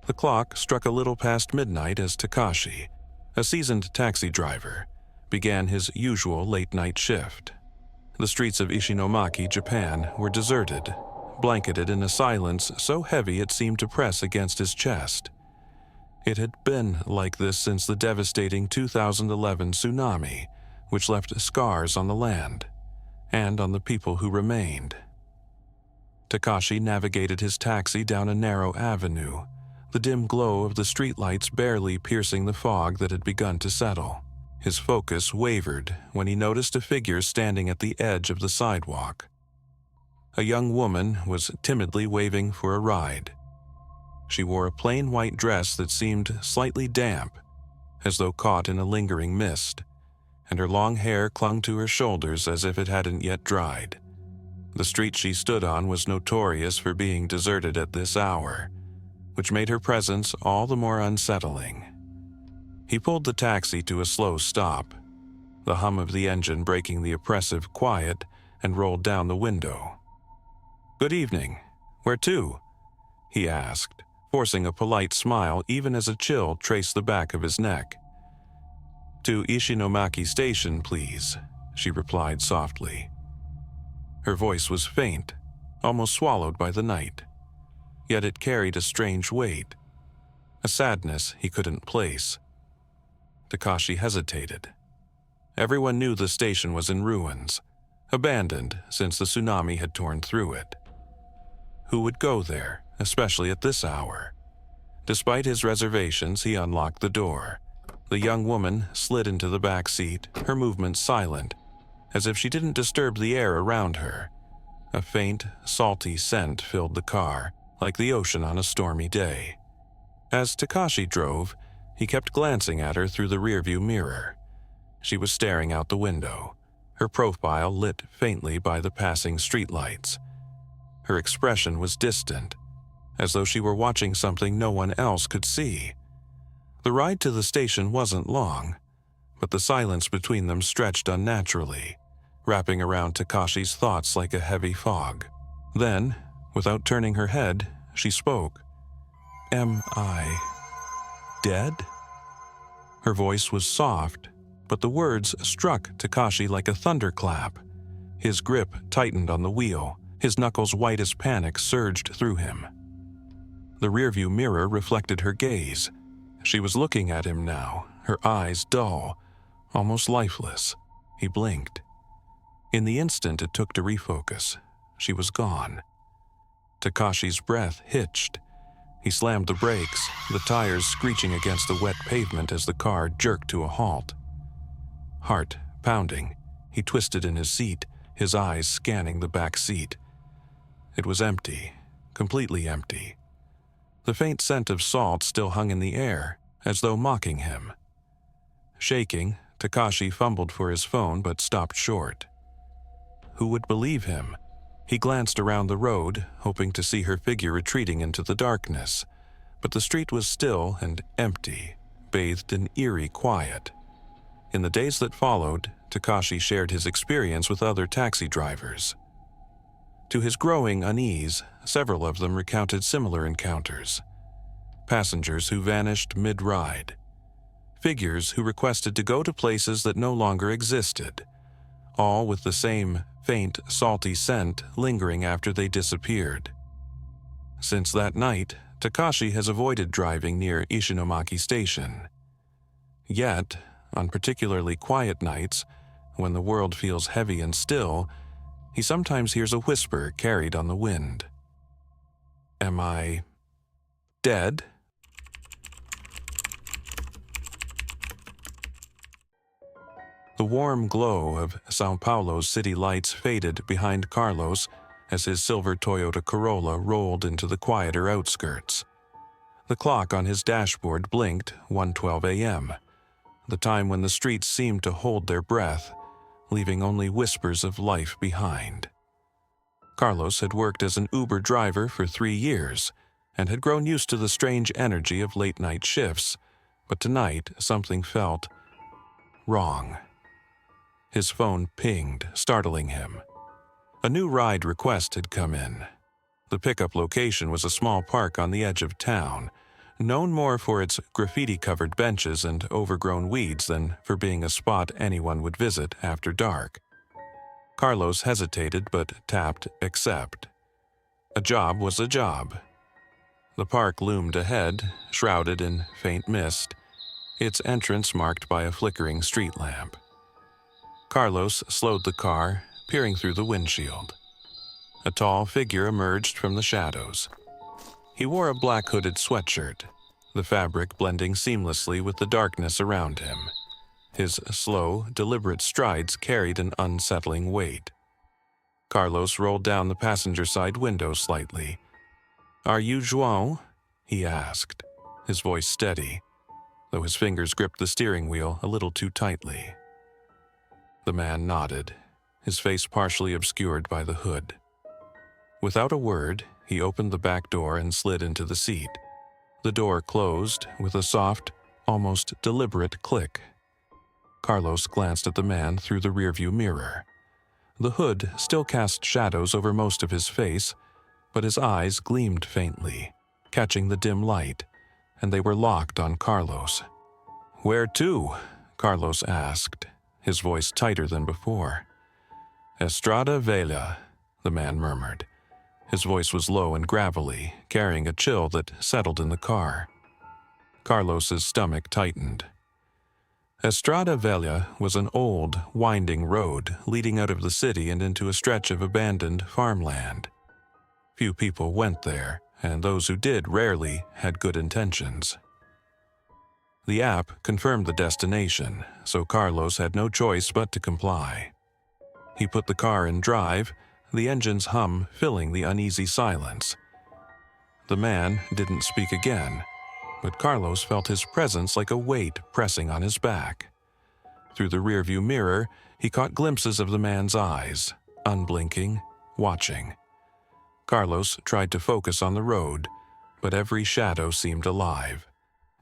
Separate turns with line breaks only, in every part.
The clock struck a little past midnight as Takashi, a seasoned taxi driver, began his usual late-night shift. The streets of Ishinomaki, Japan, were deserted, blanketed in a silence so heavy it seemed to press against his chest. It had been like this since the devastating 2011 tsunami, which left scars on the land and on the people who remained. Takashi navigated his taxi down a narrow avenue, the dim glow of the streetlights barely piercing the fog that had begun to settle. His focus wavered when he noticed a figure standing at the edge of the sidewalk. A young woman was timidly waving for a ride. She wore a plain white dress that seemed slightly damp, as though caught in a lingering mist, and her long hair clung to her shoulders as if it hadn't yet dried. The street she stood on was notorious for being deserted at this hour, which made her presence all the more unsettling. He pulled the taxi to a slow stop, the hum of the engine breaking the oppressive quiet, and rolled down the window. "Good evening. Where to?" he asked, forcing a polite smile even as a chill traced the back of his neck. "To Ishinomaki Station, please," she replied softly. Her voice was faint, almost swallowed by the night. Yet it carried a strange weight, a sadness he couldn't place. Takashi hesitated. Everyone knew the station was in ruins, abandoned since the tsunami had torn through it. Who would go there, especially at this hour? Despite his reservations, he unlocked the door. The young woman slid into the back seat, her movements silent, as if she didn't disturb the air around her. A faint, salty scent filled the car, like the ocean on a stormy day. As Takashi drove, he kept glancing at her through the rearview mirror. She was staring out the window, her profile lit faintly by the passing streetlights. Her expression was distant, as though she were watching something no one else could see. The ride to the station wasn't long, but the silence between them stretched unnaturally, wrapping around Takashi's thoughts like a heavy fog. Then, without turning her head, she spoke. "Am I dead?" Her voice was soft, but the words struck Takashi like a thunderclap. His grip tightened on the wheel, his knuckles white as panic surged through him. The rearview mirror reflected her gaze. She was looking at him now, her eyes dull, almost lifeless. He blinked. In the instant it took to refocus, she was gone. Takashi's breath hitched. He slammed the brakes, the tires screeching against the wet pavement as the car jerked to a halt. Heart pounding, he twisted in his seat, his eyes scanning the back seat. It was empty, completely empty. The faint scent of salt still hung in the air, as though mocking him. Shaking, Takashi fumbled for his phone but stopped short. Who would believe him? He glanced around the road, hoping to see her figure retreating into the darkness, but the street was still and empty, bathed in eerie quiet. In the days that followed, Takashi shared his experience with other taxi drivers. To his growing unease, several of them recounted similar encounters. Passengers who vanished mid-ride. Figures who requested to go to places that no longer existed, all with the same faint, salty scent lingering after they disappeared. Since that night, Takashi has avoided driving near Ishinomaki Station. Yet, on particularly quiet nights, when the world feels heavy and still, he sometimes hears a whisper carried on the wind. "Am I dead?" The warm glow of São Paulo's city lights faded behind Carlos as his silver Toyota Corolla rolled into the quieter outskirts. The clock on his dashboard blinked 1:12 a.m., the time when the streets seemed to hold their breath, leaving only whispers of life behind. Carlos had worked as an Uber driver for 3 years and had grown used to the strange energy of late-night shifts, but tonight something felt wrong. His phone pinged, startling him. A new ride request had come in. The pickup location was a small park on the edge of town, known more for its graffiti-covered benches and overgrown weeds than for being a spot anyone would visit after dark. Carlos hesitated but tapped accept. A job was a job. The park loomed ahead, shrouded in faint mist, its entrance marked by a flickering street lamp. Carlos slowed the car, peering through the windshield. A tall figure emerged from the shadows. He wore a black hooded sweatshirt, the fabric blending seamlessly with the darkness around him. His slow, deliberate strides carried an unsettling weight. Carlos rolled down the passenger side window slightly. "Are you João?" he asked, his voice steady, though his fingers gripped the steering wheel a little too tightly. The man nodded, his face partially obscured by the hood. Without a word, he opened the back door and slid into the seat. The door closed with a soft, almost deliberate click. Carlos glanced at the man through the rearview mirror. The hood still cast shadows over most of his face, but his eyes gleamed faintly, catching the dim light, and they were locked on Carlos. "Where to?" Carlos asked, his voice tighter than before. "Estrada Velha," the man murmured. His voice was low and gravelly, carrying a chill that settled in the car. Carlos's stomach tightened. Estrada Velha was an old, winding road leading out of the city and into a stretch of abandoned farmland. Few people went there, and those who did rarely had good intentions. The app confirmed the destination, so Carlos had no choice but to comply. He put the car in drive, the engine's hum filling the uneasy silence. The man didn't speak again, but Carlos felt his presence like a weight pressing on his back. Through the rearview mirror, he caught glimpses of the man's eyes, unblinking, watching. Carlos tried to focus on the road, but every shadow seemed alive.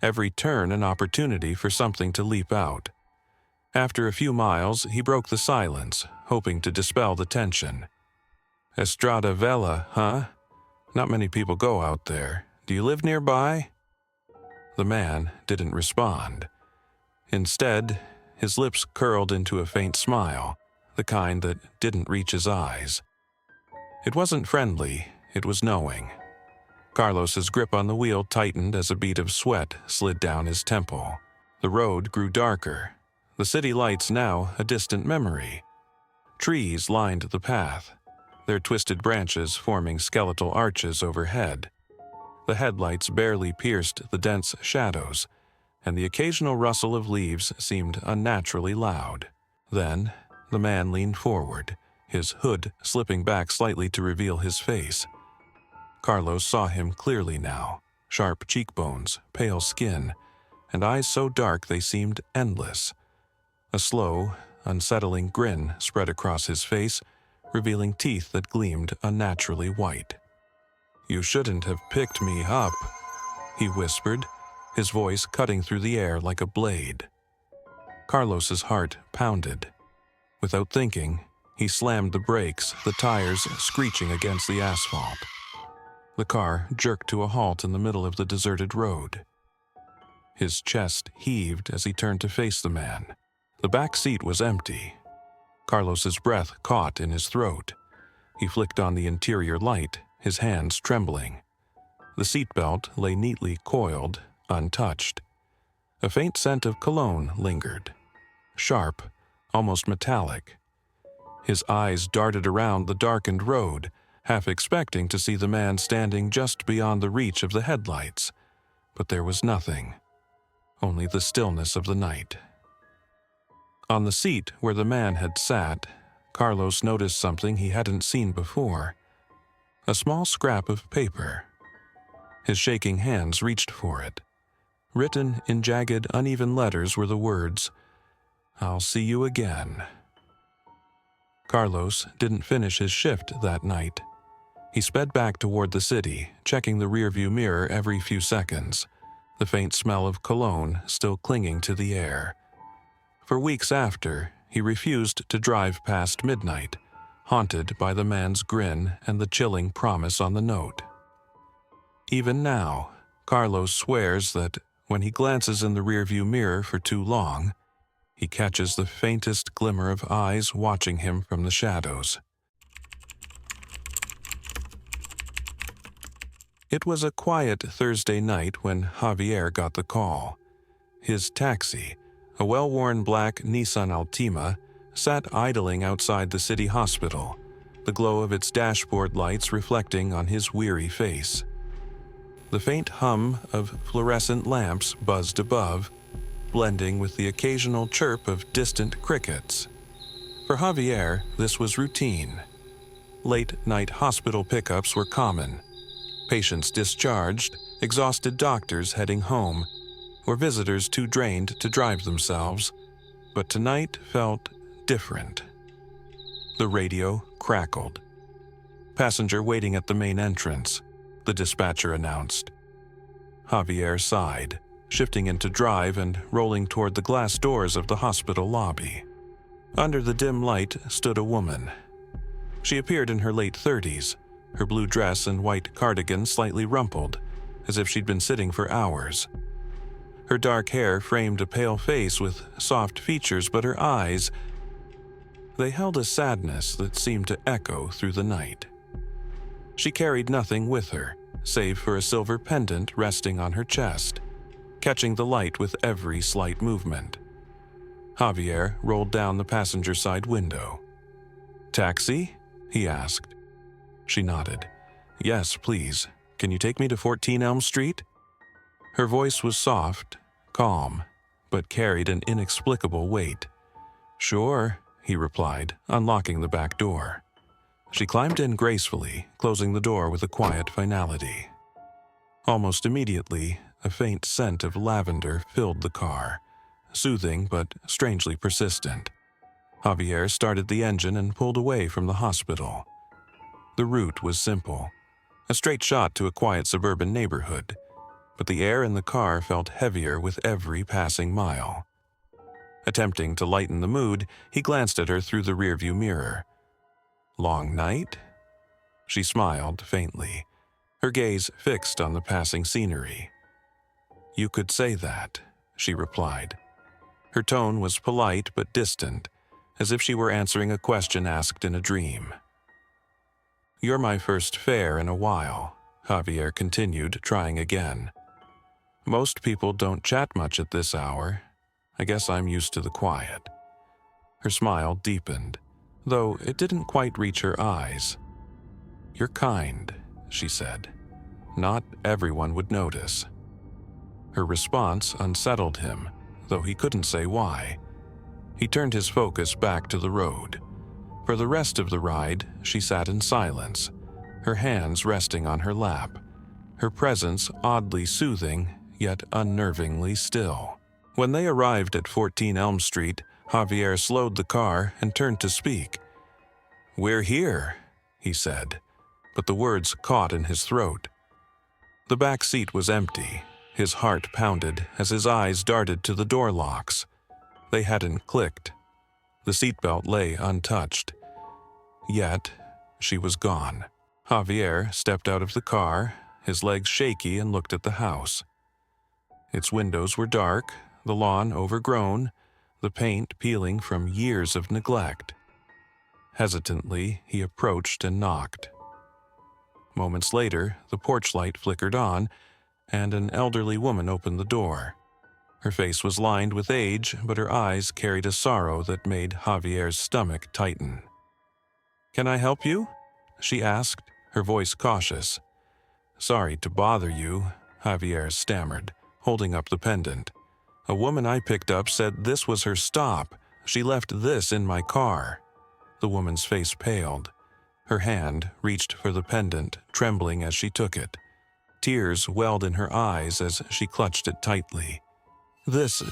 Every turn an opportunity for something to leap out. After a few miles, he broke the silence, hoping to dispel the tension. "Estrada Velha, huh? Not many people go out there. Do you live nearby?" The man didn't respond. Instead, his lips curled into a faint smile, the kind that didn't reach his eyes. It wasn't friendly, it was knowing. Carlos's grip on the wheel tightened as a bead of sweat slid down his temple. The road grew darker, the city lights now a distant memory. Trees lined the path, their twisted branches forming skeletal arches overhead. The headlights barely pierced the dense shadows, and the occasional rustle of leaves seemed unnaturally loud. Then, the man leaned forward, his hood slipping back slightly to reveal his face. Carlos saw him clearly now, sharp cheekbones, pale skin, and eyes so dark they seemed endless. A slow, unsettling grin spread across his face, revealing teeth that gleamed unnaturally white. "You shouldn't have picked me up," he whispered, his voice cutting through the air like a blade. Carlos's heart pounded. Without thinking, he slammed the brakes, the tires screeching against the asphalt. The car jerked to a halt in the middle of the deserted road. His chest heaved as he turned to face the man. The back seat was empty. Carlos's breath caught in his throat. He flicked on the interior light, his hands trembling. The seatbelt lay neatly coiled, untouched. A faint scent of cologne lingered. Sharp, almost metallic. His eyes darted around the darkened road, half expecting to see the man standing just beyond the reach of the headlights. But there was nothing. Only the stillness of the night. On the seat where the man had sat, Carlos noticed something he hadn't seen before. A small scrap of paper. His shaking hands reached for it. Written in jagged, uneven letters were the words, "I'll see you again." Carlos didn't finish his shift that night. He sped back toward the city, checking the rearview mirror every few seconds, the faint smell of cologne still clinging to the air. For weeks after, he refused to drive past midnight, haunted by the man's grin and the chilling promise on the note. Even now, Carlos swears that when he glances in the rearview mirror for too long, he catches the faintest glimmer of eyes watching him from the shadows. It was a quiet Thursday night when Javier got the call. His taxi, a well-worn black Nissan Altima, sat idling outside the city hospital, the glow of its dashboard lights reflecting on his weary face. The faint hum of fluorescent lamps buzzed above, blending with the occasional chirp of distant crickets. For Javier, this was routine. Late-night hospital pickups were common. Patients discharged, exhausted doctors heading home, or visitors too drained to drive themselves. But tonight felt different. The radio crackled. "Passenger waiting at the main entrance," the dispatcher announced. Javier sighed, shifting into drive and rolling toward the glass doors of the hospital lobby. Under the dim light stood a woman. She appeared in her late 30s, her blue dress and white cardigan slightly rumpled, as if she'd been sitting for hours. Her dark hair framed a pale face with soft features, but her eyes, they held a sadness that seemed to echo through the night. She carried nothing with her, save for a silver pendant resting on her chest, catching the light with every slight movement. Javier rolled down the passenger side window. "Taxi?" he asked. She nodded. "Yes, please. Can you take me to 14 Elm Street?" Her voice was soft, calm, but carried an inexplicable weight. "Sure," he replied, unlocking the back door. She climbed in gracefully, closing the door with a quiet finality. Almost immediately, a faint scent of lavender filled the car, soothing but strangely persistent. Javier started the engine and pulled away from the hospital. The route was simple, a straight shot to a quiet suburban neighborhood, but the air in the car felt heavier with every passing mile. Attempting to lighten the mood, he glanced at her through the rearview mirror. "Long night?" She smiled faintly, her gaze fixed on the passing scenery. "You could say that," she replied. Her tone was polite but distant, as if she were answering a question asked in a dream. "You're my first fare in a while," Javier continued, trying again. "Most people don't chat much at this hour. I guess I'm used to the quiet." Her smile deepened, though it didn't quite reach her eyes. "You're kind," she said. "Not everyone would notice." Her response unsettled him, though he couldn't say why. He turned his focus back to the road. For the rest of the ride, she sat in silence, her hands resting on her lap, her presence oddly soothing, yet unnervingly still. When they arrived at 14 Elm Street, Javier slowed the car and turned to speak. "We're here," he said, but the words caught in his throat. The back seat was empty. His heart pounded as his eyes darted to the door locks. They hadn't clicked. The seatbelt lay untouched. Yet, she was gone. Javier stepped out of the car, his legs shaky, and looked at the house. Its windows were dark, the lawn overgrown, the paint peeling from years of neglect. Hesitantly, he approached and knocked. Moments later, the porch light flickered on, and an elderly woman opened the door. Her face was lined with age, but her eyes carried a sorrow that made Javier's stomach tighten. "Can I help you?" she asked, her voice cautious. "Sorry to bother you," Javier stammered, holding up the pendant. "A woman I picked up said this was her stop. She left this in my car." The woman's face paled. Her hand reached for the pendant, trembling as she took it. Tears welled in her eyes as she clutched it tightly. This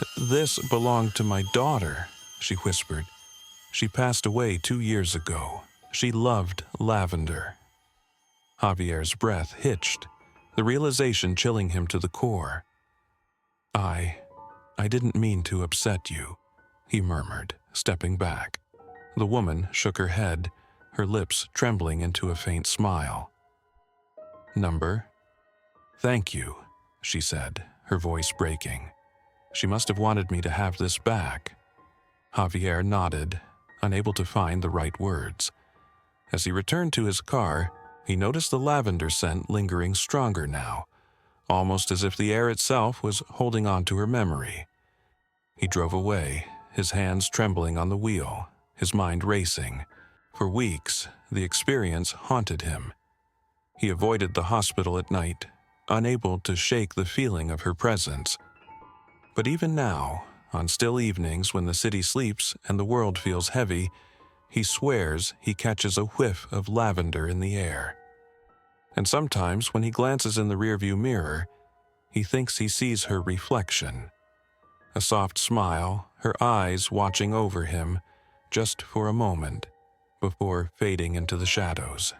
belonged to my daughter," she whispered. "She passed away 2 years ago. She loved lavender." Javier's breath hitched, the realization chilling him to the core. I didn't mean to upset you," he murmured, stepping back. The woman shook her head, her lips trembling into a faint smile. "Number?" "Thank you," she said, her voice breaking. She must have wanted me to have this back. Javier nodded, unable to find the right words. As he returned to his car, he noticed the lavender scent lingering stronger now, almost as if the air itself was holding on to her memory. He drove away, his hands trembling on the wheel, his mind racing. For weeks, the experience haunted him. He avoided the hospital at night, unable to shake the feeling of her presence. But even now, on still evenings when the city sleeps and the world feels heavy, he swears he catches a whiff of lavender in the air. And sometimes when he glances in the rearview mirror, he thinks he sees her reflection. A soft smile, her eyes watching over him, just for a moment, before fading into the shadows.